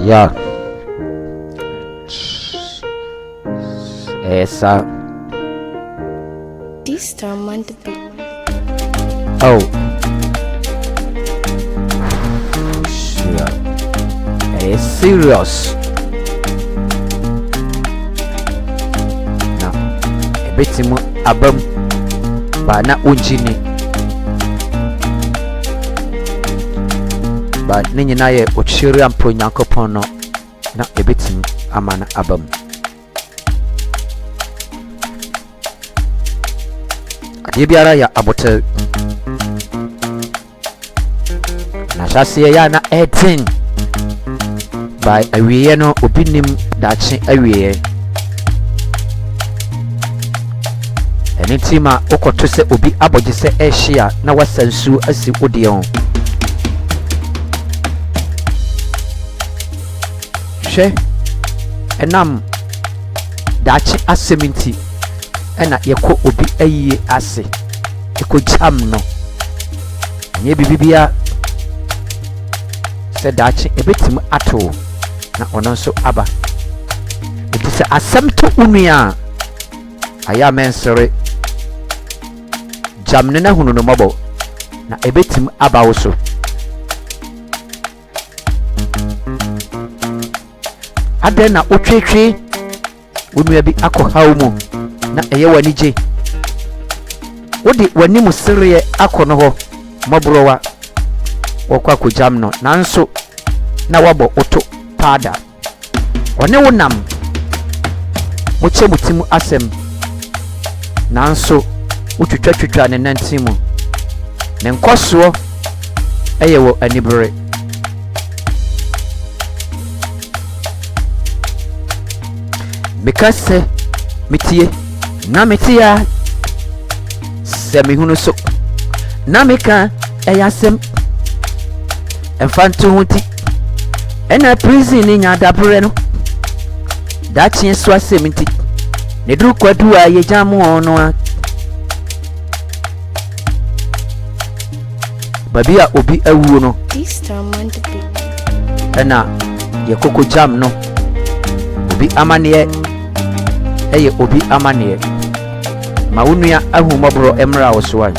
Yeah. Esa. This time on the beat. Oh. Sure. Serious. Now, a bit more abum, but not unjini. But Nina Ochiri and Ponyakopono, not a bit amana abum. Adibiara ya abote na shasiye ya na 18 by awiye no obinim dachi awiye eni tima okoto se obi aboje se ehia na wasansu asi odion hwe enam dachi aseminti ena yeko obi ayiye ase eko jam no nye bibibia se dachi ebetim ato na ono nso aba eti se asem to unua aya mensere jam ne na hunu no mobo na ebetim aba wo so ade na otwetwe unua bi akɔhaw mu na eye wanije wodi wani musiriye akono ho mabrowa wokwa ko jam no nanso na wabo oto pada one wonam mochemutimu asem nanso utwitwatwitwa ne nantimu ne nkoso eye wo anibere mikase mitie na metia semi hunu so na meka eyasem enfanto huti ena prison ni nya dabre no dachi so asemti ne duru kwadu a ye jamu ono a babia obi awuo no ena ye koko jam no obi amane eye obi amane ma wonua ahumobro emra wo so an